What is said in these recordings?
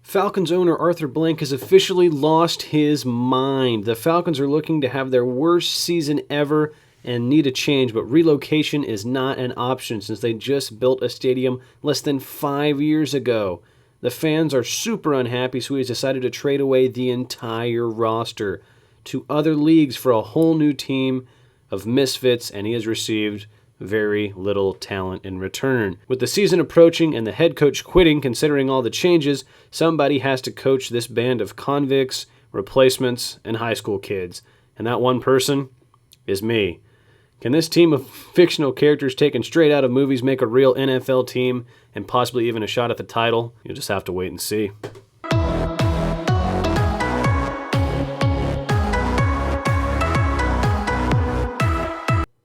Falcons owner Arthur Blank has officially lost his mind. The Falcons are looking to have their worst season ever and need a change, but relocation is not an option since they just built a stadium less than 5 years ago. The fans are super unhappy, so he has decided to trade away the entire roster to other leagues for a whole new team of misfits, and he has received very little talent in return. With the season approaching and the head coach quitting, considering all the changes, somebody has to coach this band of convicts, replacements, and high school kids. And that one person is me. Can this team of fictional characters taken straight out of movies make a real NFL team and possibly even a shot at the title? You'll just have to wait and see.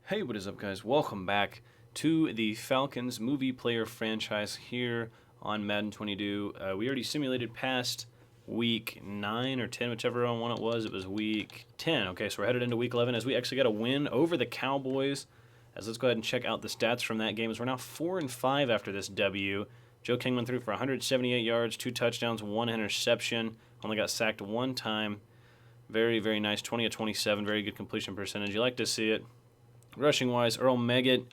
Hey, what is up, guys? Welcome back to the Falcons movie player franchise here on Madden 22. We already simulated past week 9 or 10, whichever one it was. It was week 10. Okay, so we're headed into week 11 as we actually got a win over the Cowboys. Let's go ahead and check out the stats from that game as we're now 4-5 after this W. Joe Kingman threw for 178 yards, 2 touchdowns, 1 interception. Only got sacked 1 time. Very, very nice. 20 of 27. Very good completion percentage. You like to see it. Rushing-wise, Earl Meggett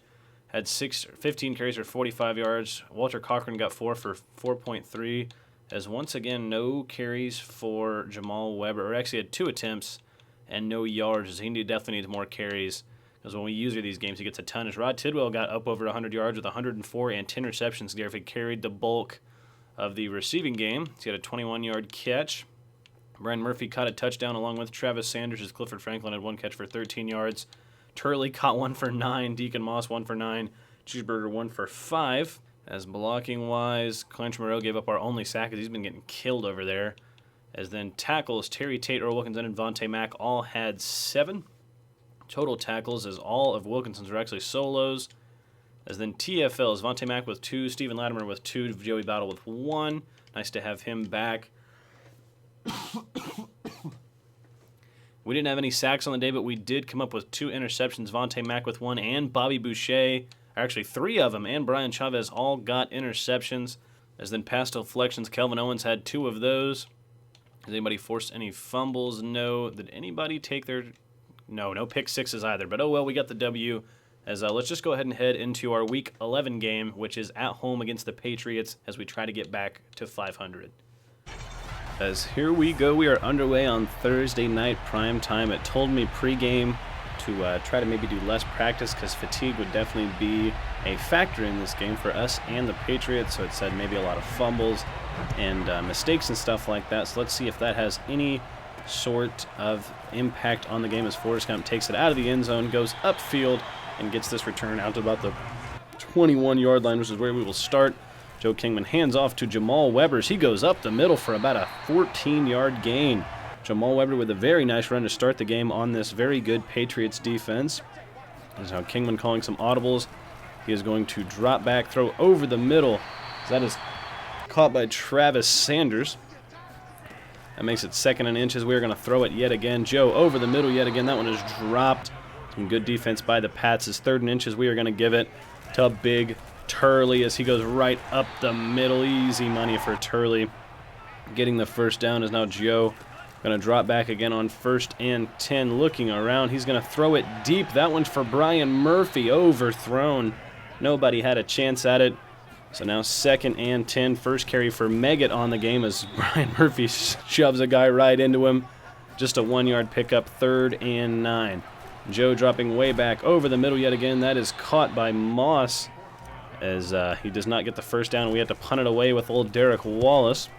had 15 carries for 45 yards. Walter Cochran got 4 for 4.3. As once again, no carries for Jamal Weber. Or actually had 2 attempts and no yards. He definitely needs more carries. Because when we use these games, he gets a ton. As Rod Tidwell got up over 100 yards with 104 and 10 receptions. He carried the bulk of the receiving game. He had a 21-yard catch. Brian Murphy caught a touchdown along with Travis Sanders as Clifford Franklin had 1 catch for 13 yards. Turley caught 1 for 9. Deacon Moss 1 for 9. Cheeseburger 1 for 5. As blocking-wise, Clench Moreau gave up our only sack as he's been getting killed over there. As then tackles, Terry Tate, Earl Wilkinson, and Vontae Mack all had 7. Total tackles as all of Wilkinson's were actually solos. As then TFLs, Vontae Mack with 2, Steven Latimer with 2, Joey Battle with 1. Nice to have him back. We didn't have any sacks on the day, but we did come up with 2 interceptions. Vontae Mack with 1 and Bobby Boucher, actually 3 of them, and Brian Chavez all got interceptions. As then pass deflections, Kelvin Owens had 2 of those. Has anybody forced any fumbles? No. Did anybody take their... No pick sixes either. But oh well, we got the W. As let's just go ahead and head into our Week 11 game, which is at home against the Patriots as we try to get back to 500. As here we go, we are underway on Thursday night prime time. It told me pregame to try to maybe do less practice because fatigue would definitely be a factor in this game for us and the Patriots. So it said maybe a lot of fumbles and mistakes and stuff like that. So let's see if that has any sort of impact on the game as Forrest Gump takes it out of the end zone, goes upfield, and gets this return out to about the 21-yard line, which is where we will start. Joe Kingman hands off to Jamal Weber. He goes up the middle for about a 14-yard gain. Jamal Weber with a very nice run to start the game on this very good Patriots defense. There's now Kingman calling some audibles. He is going to drop back, throw over the middle. That is caught by Travis Sanders. That makes it 2nd and inches. We are going to throw it yet again. Joe over the middle yet again. That one is dropped. Some good defense by the Pats. It's 3rd and inches. We are going to give it to Big Turley as he goes right up the middle. Easy money for Turley. Getting the first down is now Joe. Going to drop back again on 1st and 10. Looking around. He's going to throw it deep. That one's for Brian Murphy. Overthrown. Nobody had a chance at it. So now 2nd and 10. First carry for Meggett on the game as Brian Murphy shoves a guy right into him. Just a 1-yard pickup. 3rd and 9. Joe dropping way back over the middle yet again. That is caught by Moss as he does not get the first down. We have to punt it away with old Derek Wallace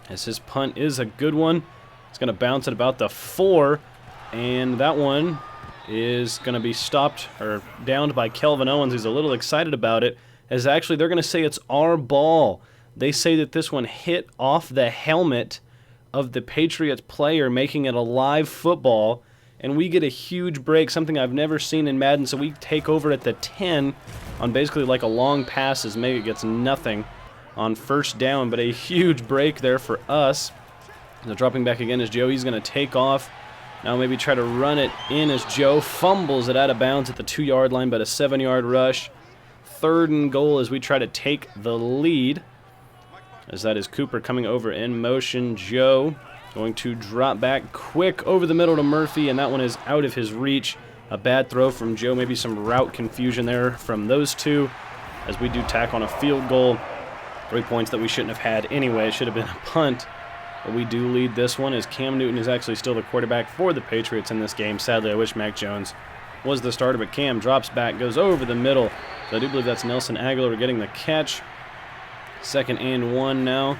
as his punt is a good one. It's going to bounce at about the 4, and that one is going to be stopped or downed by Kelvin Owens. He's a little excited about it as actually they're going to say it's our ball. They say that this one hit off the helmet of the Patriots player, making it a live football, and we get a huge break, something I've never seen in Madden. So we take over at the 10 on basically like a long pass as Meggett gets nothing on 1st down, but a huge break there for us. So dropping back again is Joe. He's going to take off. Now maybe try to run it in as Joe fumbles it out of bounds at the 2-yard line, but a 7-yard rush. 3rd and goal as we try to take the lead. As that is Cooper coming over in motion. Joe going to drop back quick over the middle to Murphy, and that one is out of his reach. A bad throw from Joe, maybe some route confusion there from those two, as we do tack on a field goal. 3 points that we shouldn't have had anyway. It should have been a punt, but we do lead this one, as Cam Newton is actually still the quarterback for the Patriots in this game. Sadly, I wish Mac Jones was the starter, but Cam drops back, goes over the middle. So I do believe that's Nelson Aguilar getting the catch. 2nd and 1 now,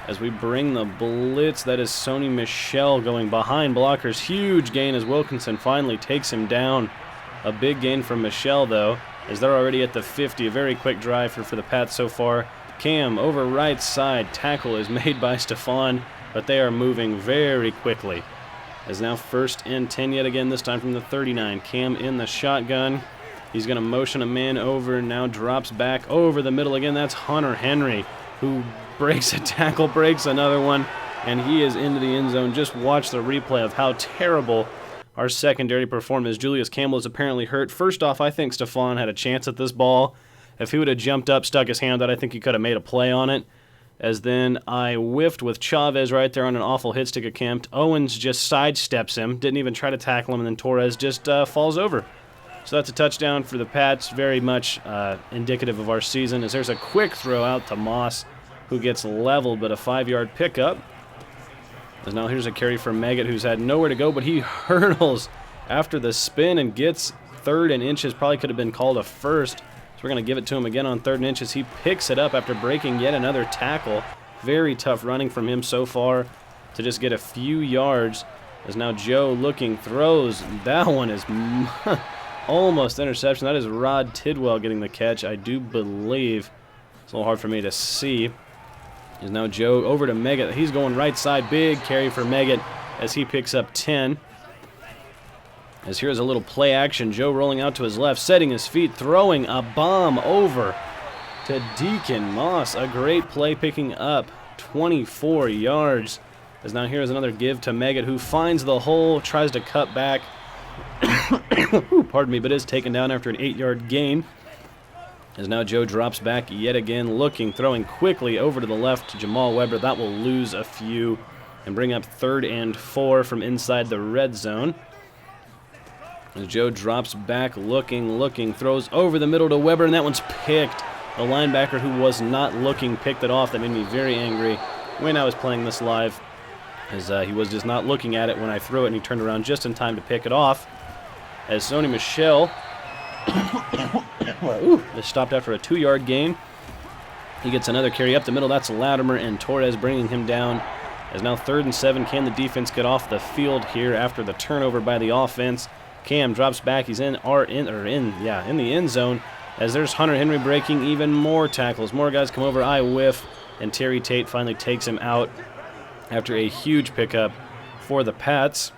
as we bring the blitz. That is Sony Michel going behind blockers. Huge gain as Wilkinson finally takes him down. A big gain from Michel, though, as they're already at the 50. A very quick drive for the Pats so far. Cam over right side. Tackle is made by Stephon, but they are moving very quickly. As now 1st and 10 yet again, this time from the 39. Cam in the shotgun. He's going to motion a man over, now drops back over the middle again. That's Hunter Henry, who breaks a tackle, breaks another one, and he is into the end zone. Just watch the replay of how terrible our secondary performed, as Julius Campbell is apparently hurt. First off, I think Stephon had a chance at this ball. If he would have jumped up, stuck his hand out, I think he could have made a play on it. As then I whiffed with Chavez right there on an awful hit stick attempt. Owens just sidesteps him, didn't even try to tackle him, and then Torres just falls over. So that's a touchdown for the Pats, very much indicative of our season, as there's a quick throw out to Moss, who gets leveled, but a 5-yard pickup. As now here's a carry for Meggett, who's had nowhere to go, but he hurdles after the spin and gets 3rd and inches. Probably could have been called a first. So we're going to give it to him again on 3rd and inches. He picks it up after breaking yet another tackle. Very tough running from him so far to just get a few yards. As now Joe looking, throws. That one is almost interception. That is Rod Tidwell getting the catch, I do believe. It's a little hard for me to see. Is now Joe over to Meggett. He's going right side. Big carry for Meggett as he picks up 10. As here's a little play action. Joe rolling out to his left, setting his feet, throwing a bomb over to Deacon Moss. A great play, picking up 24 yards. As now here's another give to Meggett, who finds the hole, tries to cut back. Pardon me, but is taken down after an 8-yard gain. As now Joe drops back yet again, looking, throwing quickly over to the left to Jamal Weber. That will lose a few and bring up 3rd and 4 from inside the red zone. As Joe drops back, looking, throws over the middle to Weber, and that one's picked. A linebacker who was not looking picked it off. That made me very angry when I was playing this live, as he was just not looking at it when I threw it, and he turned around just in time to pick it off. As Sony Michel is stopped after a 2-yard gain. He gets another carry up the middle. That's Latimer and Torres bringing him down. As now 3rd and 7. Can the defense get off the field here after the turnover by the offense? Cam drops back. He's in the end zone. As there's Hunter Henry breaking even more tackles. More guys come over. I whiff, and Terry Tate finally takes him out after a huge pickup for the Pats.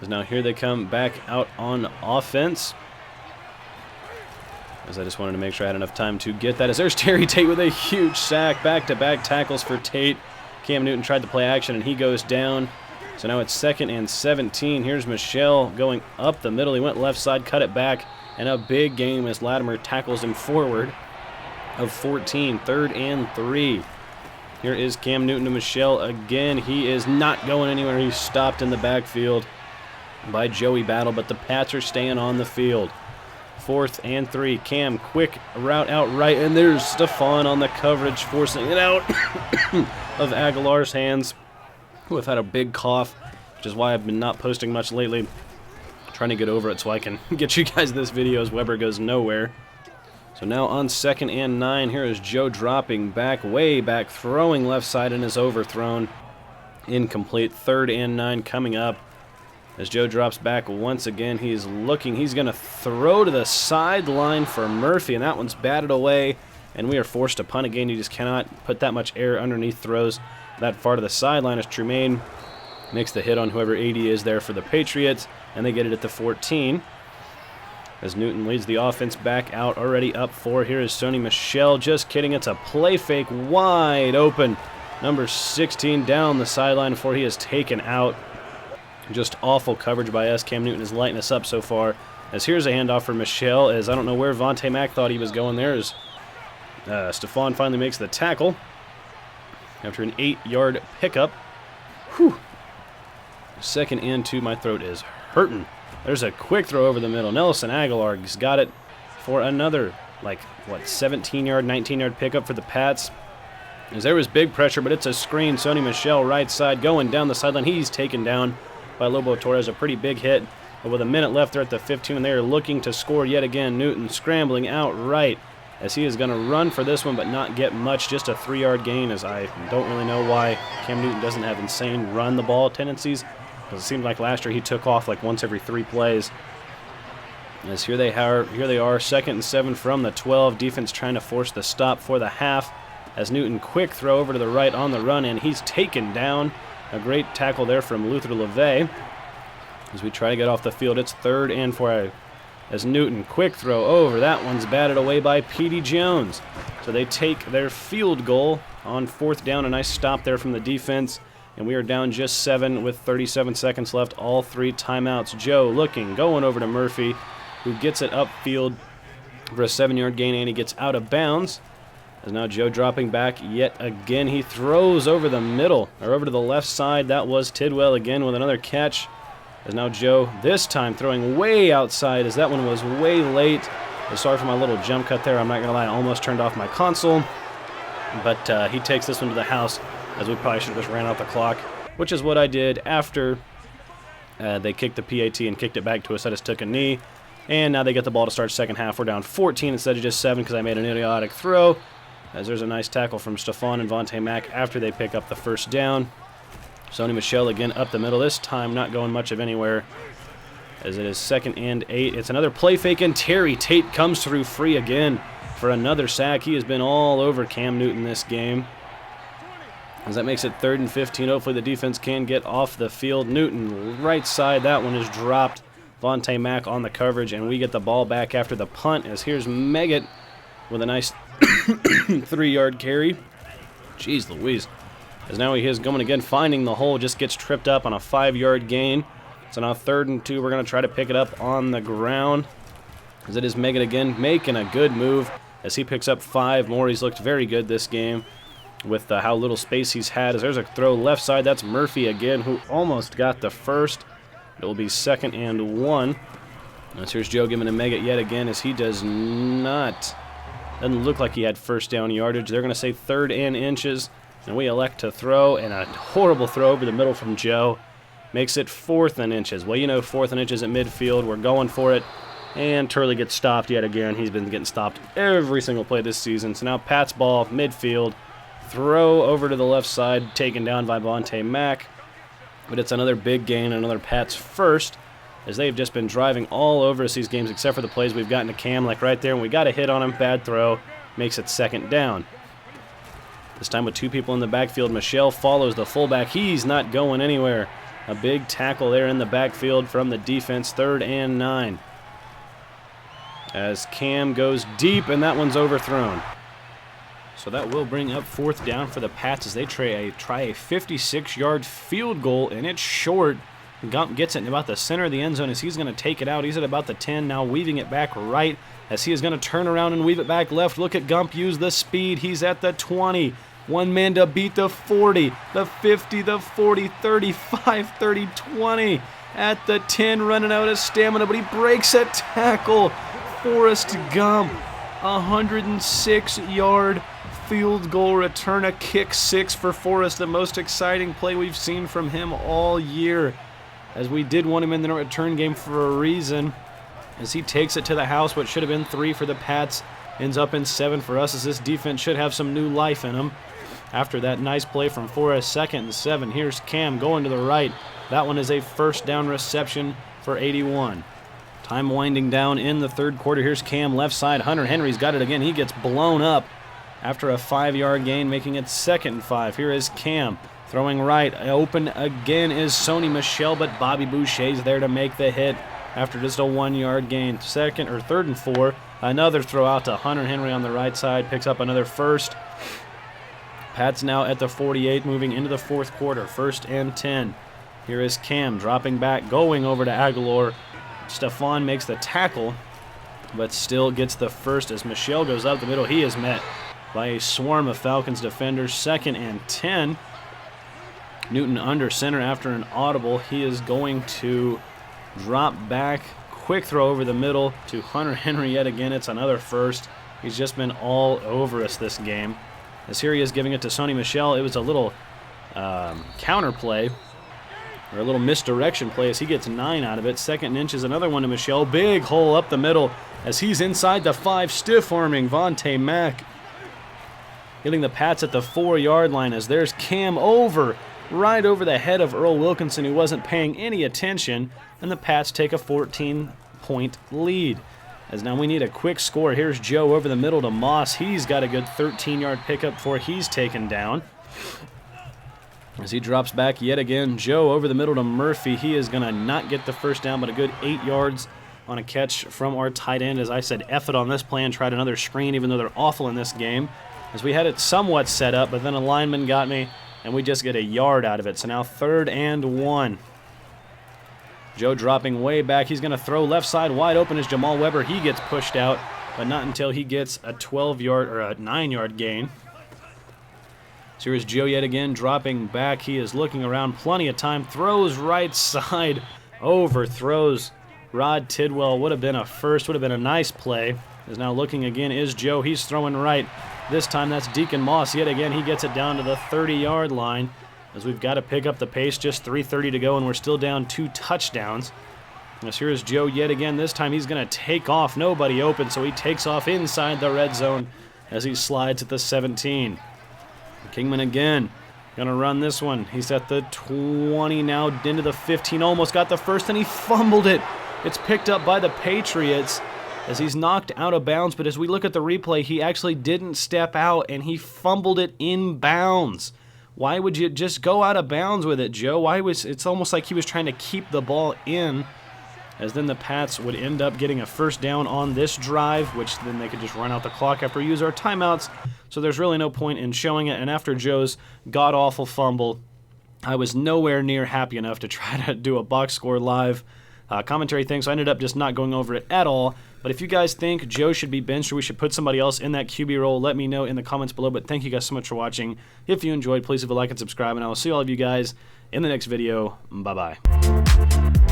As now here they come back out on offense. As I just wanted to make sure I had enough time to get that. As there's Terry Tate with a huge sack. Back-to-back tackles for Tate. Cam Newton tried to play action, and he goes down. So now it's 2nd and 17. Here's Michel going up the middle. He went left side, cut it back, and a big gain as Latimer tackles him forward of 14. 3rd and 3. Here is Cam Newton to Michel again. He is not going anywhere. He's stopped in the backfield by Joey Battle, but the Pats are staying on the field. 4th and 3. Cam, quick route out right, and there's Stephon on the coverage, forcing it out of Aguilar's hands, who have had a big cough, which is why I've been not posting much lately. Trying to get over it so I can get you guys this video as Weber goes nowhere. So now on 2nd and 9, here is Joe dropping back, way back, throwing left side, and is overthrown. Incomplete. 3rd and 9 coming up. As Joe drops back once again, he's looking. He's going to throw to the sideline for Murphy, and that one's batted away, and we are forced to punt again. You just cannot put that much air underneath throws that far to the sideline, as Tremaine makes the hit on whoever 80 is there for the Patriots, and they get it at the 14. As Newton leads the offense back out, already up 4. Here is Sony Michel. Just kidding. It's a play fake wide open. Number 16 down the sideline before he is taken out. Just awful coverage by us. Cam Newton is lighting us up so far. As here's a handoff for Michel, as I don't know where Vontae Mack thought he was going there. As Stephon finally makes the tackle after an 8-yard pickup. Whew. Second and 2, my throat is hurting. There's a quick throw over the middle. Nelson Aguilar's got it for another, 17-yard, 19-yard pickup for the Pats. As there was big pressure, but it's a screen. Sony Michel right side going down the sideline. He's taken down by Lobo Torres. A pretty big hit. But with a minute left, they're at the 15, and they're looking to score yet again. Newton scrambling out right as he is going to run for this one, but not get much. Just a 3-yard gain, as I don't really know why Cam Newton doesn't have insane run-the-ball tendencies. Because it seemed like last year he took off once every 3 plays. As here they are, 2nd and 7 from the 12. Defense trying to force the stop for the half. As Newton quick throw over to the right on the run, and he's taken down. A great tackle there from Luther LeVay. As we try to get off the field, it's 3rd and 4. As Newton quick throw over. That one's batted away by Petey Jones. So they take their field goal on 4th down. A nice stop there from the defense. And we are down just 7 with 37 seconds left. All 3 timeouts. Joe looking, going over to Murphy, who gets it upfield for a 7-yard gain, and he gets out of bounds. As now Joe dropping back yet again. He throws over the middle, or over to the left side. That was Tidwell again with another catch. As now Joe, this time throwing way outside, as that one was way late. Sorry for my little jump cut there. I'm not going to lie, I almost turned off my console. But he takes this one to the house, as we probably should have just ran out the clock, which is what I did after they kicked the PAT and kicked it back to us. I just took a knee. And now they get the ball to start second half. We're down 14 instead of just 7 because I made an idiotic throw. As there's a nice tackle from Stephon and Vontae Mack after they pick up the 1st down. Sony Michel again up the middle. This time not going much of anywhere. As it is 2nd and 8. It's another play fake, and Terry Tate comes through free again for another sack. He has been all over Cam Newton this game. As that makes it 3rd and 15. Hopefully the defense can get off the field. Newton right side. That one is dropped. Vontae Mack on the coverage, and we get the ball back after the punt. As here's Meggett with a nice 3-yard carry. Jeez Louise. As now he is going again, finding the hole, just gets tripped up on a 5-yard gain. So now 3rd and 2. We're going to try to pick it up on the ground. As it is Meggett again, making a good move as he picks up 5 more. He's looked very good this game with how little space he's had. As there's a throw left side, that's Murphy again, who almost got the first. It will be 2nd and 1. As here's Joe giving to Meggett yet again, as he does not. Doesn't look like he had 1st down yardage. They're going to say 3rd and inches. And we elect to throw, and a horrible throw over the middle from Joe. Makes it 4th and inches. Well, 4th and inches at midfield. We're going for it. And Turley gets stopped yet again. He's been getting stopped every single play this season. So now Pat's ball, midfield. Throw over to the left side, taken down by Vontae Mack. But it's another big gain, another Pats 1st, as they've just been driving all over us these games, except for the plays we've gotten to Cam, right there. And we got a hit on him, bad throw, makes it 2nd down. This time with 2 people in the backfield. Michel follows the fullback. He's not going anywhere. A big tackle there in the backfield from the defense. 3rd and 9. As Cam goes deep, and that one's overthrown. So that will bring up 4th down for the Pats as they try a 56-yard field goal, and it's short. Gump gets it in about the center of the end zone as he's going to take it out. He's at about the 10, now weaving it back right as he is going to turn around and weave it back left. Look at Gump use the speed. He's at the 20. One man to beat the 40, the 50, the 40, 35, 30, 20. At the 10, running out of stamina, but he breaks a tackle. Forrest Gump, 106-yard field goal return, a kick 6 for Forrest, the most exciting play we've seen from him all year, as we did want him in the return game for a reason, as he takes it to the house. What should have been 3 for the Pats ends up in 7 for us, as this defense should have some new life in them. After that nice play from Forrest, 2nd and 7. Here's Cam going to the right. That one is a 1st down reception for 81. Time winding down in the 3rd quarter. Here's Cam left side. Hunter Henry's got it again. He gets blown up after a 5-yard gain, making it 2nd and 5. Here is Cam throwing right. Open again is Sony Michel, but Bobby Boucher's there to make the hit after just a 1-yard gain. 3rd and 4. Another throw out to Hunter Henry on the right side. Picks up another 1st. Pats now at the 48, moving into the 4th quarter. 1st and 10. Here is Cam dropping back, going over to Aguilar. Stephon makes the tackle, but still gets the 1st as Michel goes up the middle. He is met by a swarm of Falcons defenders. 2nd and 10. Newton under center after an audible. He is going to drop back. Quick throw over the middle to Hunter Henry yet again. It's another first. He's just been all over us this game. As here he is giving it to Sony Michel. It was a little counter play, or a little misdirection play, as he gets 9 out of it. 2nd and inches, another one to Michel. Big hole up the middle as he's inside the 5, stiff-arming Vontae Mack. Hitting the Pats at the 4-yard line as there's Cam over, right over the head of Earl Wilkinson, who wasn't paying any attention, and the Pats take a 14-point lead. As now we need a quick score. Here's Joe over the middle to Moss. He's got a good 13-yard pickup before he's taken down. As he drops back yet again, Joe over the middle to Murphy. He is going to not get the first down, but a good 8 yards on a catch from our tight end. As I said, F it on this play and tried another screen, even though they're awful in this game. As we had it somewhat set up, but then a lineman got me, and we just get a yard out of it. So now 3rd and 1. Joe dropping way back. He's going to throw left side wide open as Jamal Weber. He gets pushed out, but not until he gets a 12-yard or a 9-yard gain. So here's Joe yet again dropping back. He is looking around, plenty of time. Throws right side, overthrows Rod Tidwell. Would have been a first, would have been a nice play. Is now looking again is Joe. He's throwing right. This time that's Deacon Moss. Yet again, he gets it down to the 30-yard line, as we've got to pick up the pace. Just 3:30 to go, and we're still down 2 touchdowns. As here is Joe yet again. This time he's going to take off. Nobody open, so he takes off inside the red zone as he slides at the 17. Kingman again. Going to run this one. He's at the 20 now, into the 15. Almost got the first, and he fumbled it. It's picked up by the Patriots as he's knocked out of bounds. But as we look at the replay, he actually didn't step out, and he fumbled it in bounds. Why would you just go out of bounds with it, Joe? It's almost like he was trying to keep the ball in, as then the Pats would end up getting a first down on this drive, which then they could just run out the clock after we use our timeouts. So there's really no point in showing it. And after Joe's god-awful fumble, I was nowhere near happy enough to try to do a box score live commentary thing, so I ended up just not going over it at all. But if you guys think Joe should be benched or we should put somebody else in that QB role, let me know in the comments below. But thank you guys so much for watching. If you enjoyed, please leave a like and subscribe, and I will see all of you guys in the next video. Bye-bye.